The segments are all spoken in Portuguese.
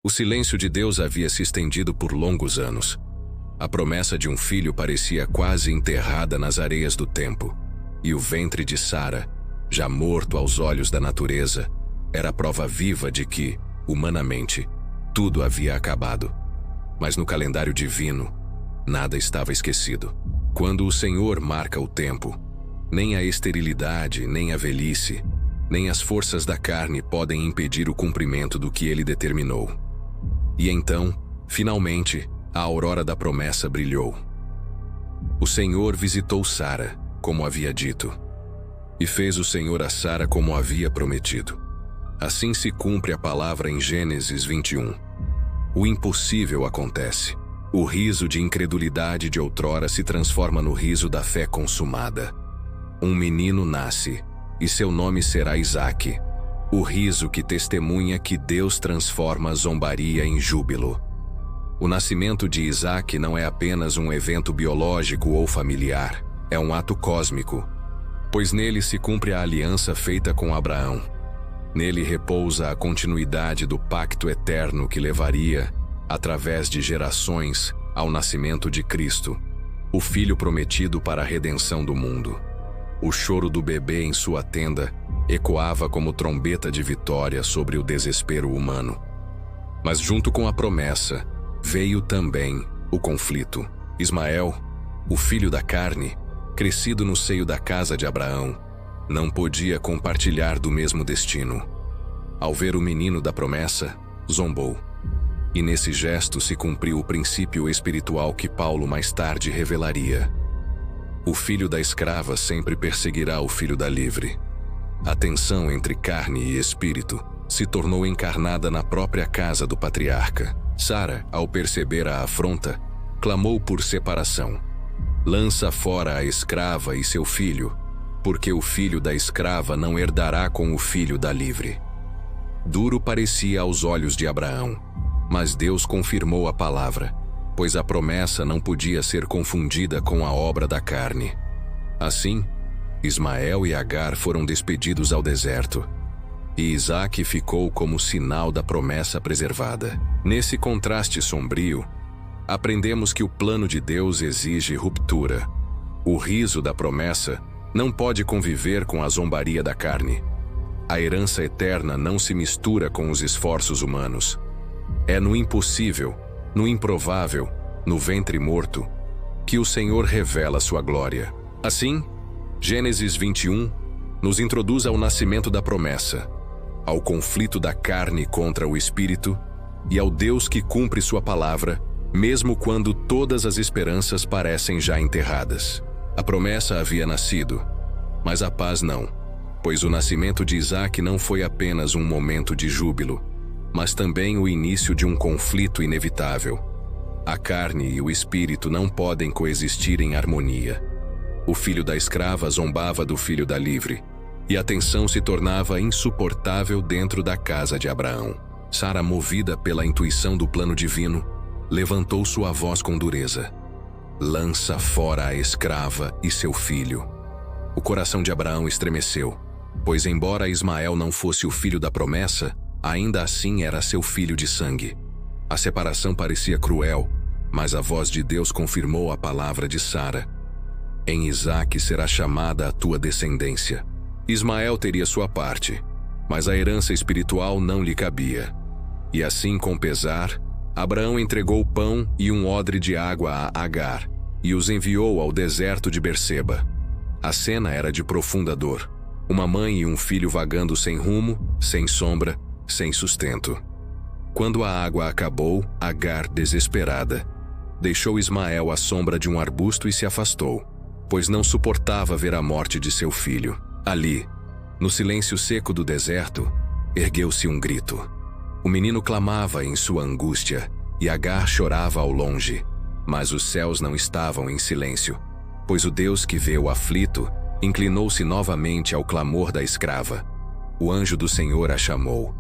O silêncio de Deus havia se estendido por longos anos. A promessa de um filho parecia quase enterrada nas areias do tempo, e o ventre de Sara, já morto aos olhos da natureza, era a prova viva de que, humanamente, tudo havia acabado. Mas no calendário divino, nada estava esquecido. Quando o Senhor marca o tempo, nem a esterilidade, nem a velhice, nem as forças da carne podem impedir o cumprimento do que ele determinou. E então, finalmente, a aurora da promessa brilhou. O Senhor visitou Sara, como havia dito, e fez o Senhor a Sara como havia prometido. Assim se cumpre a palavra em Gênesis 21. O impossível acontece. O riso de incredulidade de outrora se transforma no riso da fé consumada. Um menino nasce, e seu nome será Isaque, o riso que testemunha que Deus transforma a zombaria em júbilo. O nascimento de Isaque não é apenas um evento biológico ou familiar, é um ato cósmico, pois nele se cumpre a aliança feita com Abraão. Nele repousa a continuidade do pacto eterno que levaria, através de gerações, ao nascimento de Cristo, o Filho prometido para a redenção do mundo. O choro do bebê em sua tenda ecoava como trombeta de vitória sobre o desespero humano. Mas junto com a promessa, veio também o conflito. Ismael, o filho da carne, crescido no seio da casa de Abraão, não podia compartilhar do mesmo destino. Ao ver o menino da promessa, zombou. E nesse gesto se cumpriu o princípio espiritual que Paulo mais tarde revelaria. O filho da escrava sempre perseguirá o filho da livre. A tensão entre carne e espírito se tornou encarnada na própria casa do patriarca. Sara, ao perceber a afronta, clamou por separação. Lança fora a escrava e seu filho, porque o filho da escrava não herdará com o filho da livre. Duro parecia aos olhos de Abraão, mas Deus confirmou a palavra, pois a promessa não podia ser confundida com a obra da carne. Assim, Ismael e Agar foram despedidos ao deserto, e Isaque ficou como sinal da promessa preservada. Nesse contraste sombrio, aprendemos que o plano de Deus exige ruptura. O riso da promessa não pode conviver com a zombaria da carne. A herança eterna não se mistura com os esforços humanos. É no impossível, no improvável, no ventre morto, que o Senhor revela sua glória. Assim, Gênesis 21 nos introduz ao nascimento da promessa, ao conflito da carne contra o espírito e ao Deus que cumpre sua palavra, mesmo quando todas as esperanças parecem já enterradas. A promessa havia nascido, mas a paz não, pois o nascimento de Isaque não foi apenas um momento de júbilo, mas também o início de um conflito inevitável. A carne e o espírito não podem coexistir em harmonia. O filho da escrava zombava do filho da livre, e a tensão se tornava insuportável dentro da casa de Abraão. Sara, movida pela intuição do plano divino, levantou sua voz com dureza. Lança fora a escrava e seu filho. O coração de Abraão estremeceu, pois embora Ismael não fosse o filho da promessa, ainda assim era seu filho de sangue. A separação parecia cruel, mas a voz de Deus confirmou a palavra de Sara. Em Isaque será chamada a tua descendência. Ismael teria sua parte, mas a herança espiritual não lhe cabia. E assim, com pesar, Abraão entregou pão e um odre de água a Agar, e os enviou ao deserto de Berseba. A cena era de profunda dor. Uma mãe e um filho vagando sem rumo, sem sombra, sem sustento. Quando a água acabou, Agar, desesperada, deixou Ismael à sombra de um arbusto e se afastou, pois não suportava ver a morte de seu filho. Ali, no silêncio seco do deserto, ergueu-se um grito. O menino clamava em sua angústia, e Agar chorava ao longe, mas os céus não estavam em silêncio, pois o Deus que vê o aflito inclinou-se novamente ao clamor da escrava. O anjo do Senhor a chamou.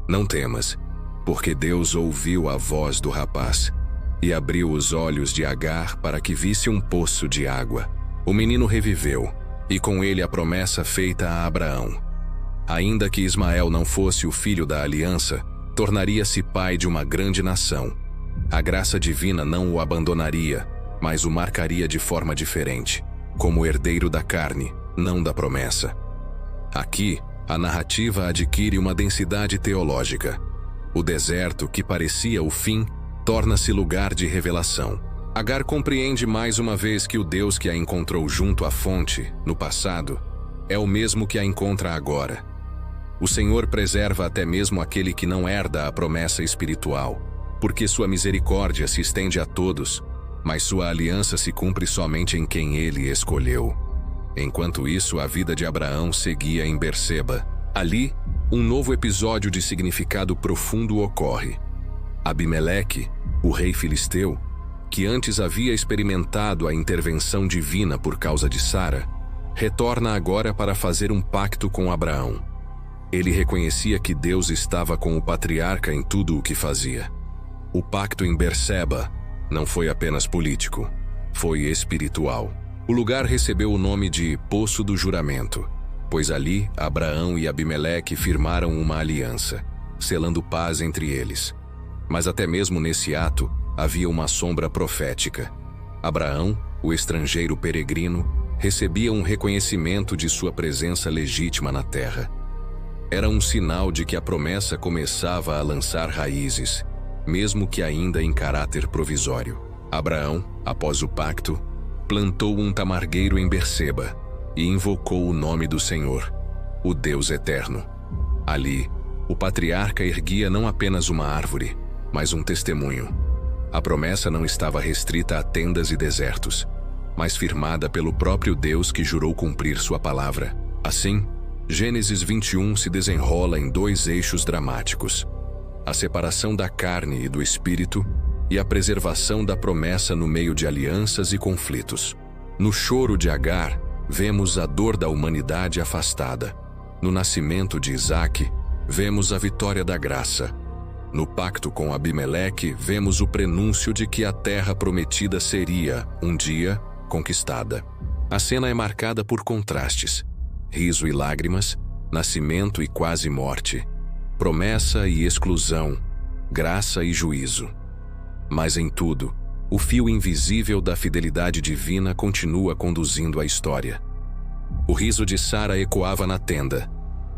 Não temas, porque Deus ouviu a voz do rapaz, e abriu os olhos de Agar para que visse um poço de água. O menino reviveu, e com ele a promessa feita a Abraão. Ainda que Ismael não fosse o filho da aliança, tornaria-se pai de uma grande nação. A graça divina não o abandonaria, mas o marcaria de forma diferente, como herdeiro da carne, não da promessa. Aqui, a narrativa adquire uma densidade teológica. O deserto, que parecia o fim, torna-se lugar de revelação. Agar compreende mais uma vez que o Deus que a encontrou junto à fonte, no passado, é o mesmo que a encontra agora. O Senhor preserva até mesmo aquele que não herda a promessa espiritual, porque sua misericórdia se estende a todos, mas sua aliança se cumpre somente em quem ele escolheu. Enquanto isso, a vida de Abraão seguia em Berseba. Ali, um novo episódio de significado profundo ocorre. Abimeleque, o rei filisteu, que antes havia experimentado a intervenção divina por causa de Sara, retorna agora para fazer um pacto com Abraão. Ele reconhecia que Deus estava com o patriarca em tudo o que fazia. O pacto em Berseba não foi apenas político, foi espiritual. O lugar recebeu o nome de Poço do Juramento, pois ali Abraão e Abimeleque firmaram uma aliança, selando paz entre eles. Mas até mesmo nesse ato havia uma sombra profética. Abraão, o estrangeiro peregrino, recebia um reconhecimento de sua presença legítima na terra. Era um sinal de que a promessa começava a lançar raízes, mesmo que ainda em caráter provisório. Abraão, após o pacto, plantou um tamargueiro em Berseba e invocou o nome do Senhor, o Deus eterno. Ali, o patriarca erguia não apenas uma árvore, mas um testemunho. A promessa não estava restrita a tendas e desertos, mas firmada pelo próprio Deus que jurou cumprir sua palavra. Assim, Gênesis 21 se desenrola em dois eixos dramáticos: a separação da carne e do espírito e a preservação da promessa no meio de alianças e conflitos. No choro de Agar, vemos a dor da humanidade afastada. No nascimento de Isaque, vemos a vitória da graça. No pacto com Abimeleque, vemos o prenúncio de que a terra prometida seria, um dia, conquistada. A cena é marcada por contrastes: riso e lágrimas, nascimento e quase morte, promessa e exclusão, graça e juízo. Mas em tudo, o fio invisível da fidelidade divina continua conduzindo a história. O riso de Sara ecoava na tenda,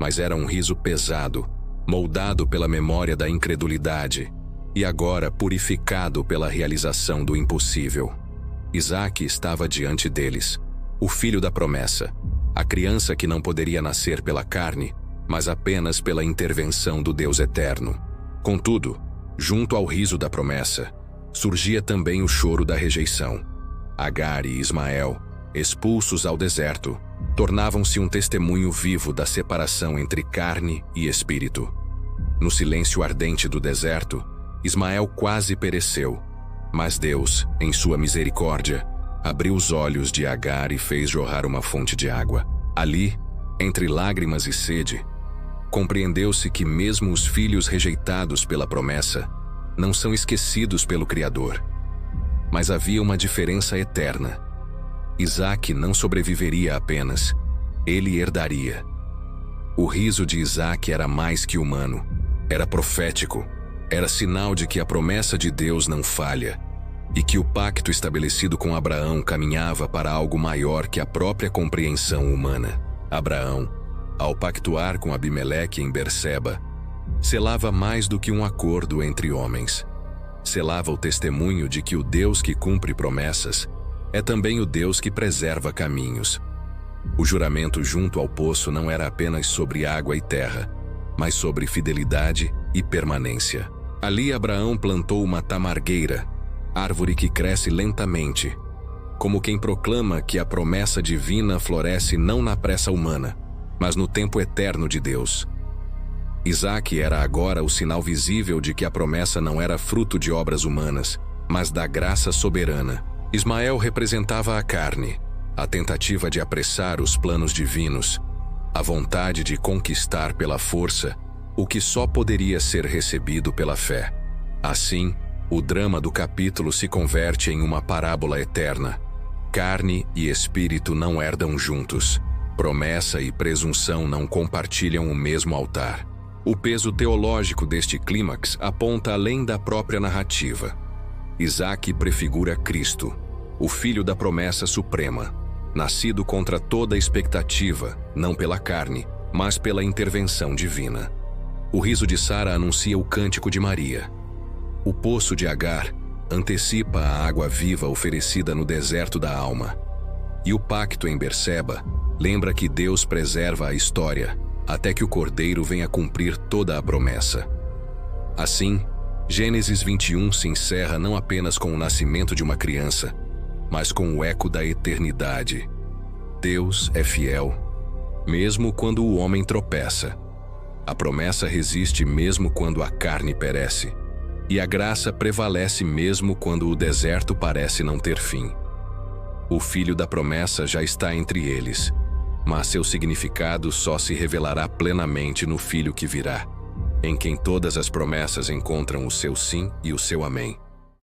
mas era um riso pesado, moldado pela memória da incredulidade e agora purificado pela realização do impossível. Isaque estava diante deles, o filho da promessa, a criança que não poderia nascer pela carne, mas apenas pela intervenção do Deus eterno. Contudo, junto ao riso da promessa, surgia também o choro da rejeição. Agar e Ismael, expulsos ao deserto, tornavam-se um testemunho vivo da separação entre carne e espírito. No silêncio ardente do deserto, Ismael quase pereceu, mas Deus, em sua misericórdia, abriu os olhos de Agar e fez jorrar uma fonte de água. Ali, entre lágrimas e sede, compreendeu-se que mesmo os filhos rejeitados pela promessa não são esquecidos pelo Criador. Mas havia uma diferença eterna. Isaque não sobreviveria apenas, ele herdaria. O riso de Isaque era mais que humano, era profético, era sinal de que a promessa de Deus não falha, e que o pacto estabelecido com Abraão caminhava para algo maior que a própria compreensão humana. Abraão, ao pactuar com Abimeleque em Berseba, selava mais do que um acordo entre homens. Selava o testemunho de que o Deus que cumpre promessas é também o Deus que preserva caminhos. O juramento junto ao poço não era apenas sobre água e terra, mas sobre fidelidade e permanência. Ali Abraão plantou uma tamargueira, árvore que cresce lentamente, como quem proclama que a promessa divina floresce não na pressa humana, mas no tempo eterno de Deus. Isaque era agora o sinal visível de que a promessa não era fruto de obras humanas, mas da graça soberana. Ismael representava a carne, a tentativa de apressar os planos divinos, a vontade de conquistar pela força o que só poderia ser recebido pela fé. Assim, o drama do capítulo se converte em uma parábola eterna. Carne e espírito não herdam juntos. Promessa e presunção não compartilham o mesmo altar. O peso teológico deste clímax aponta além da própria narrativa. Isaque prefigura Cristo, o filho da promessa suprema, nascido contra toda expectativa, não pela carne, mas pela intervenção divina. O riso de Sara anuncia o cântico de Maria. O poço de Agar antecipa a água viva oferecida no deserto da alma. E o pacto em Berseba lembra que Deus preserva a história até que o Cordeiro venha cumprir toda a promessa. Assim, Gênesis 21 se encerra não apenas com o nascimento de uma criança, mas com o eco da eternidade. Deus é fiel, mesmo quando o homem tropeça. A promessa resiste mesmo quando a carne perece. E a graça prevalece mesmo quando o deserto parece não ter fim. O filho da promessa já está entre eles, mas seu significado só se revelará plenamente no filho que virá, em quem todas as promessas encontram o seu sim e o seu amém.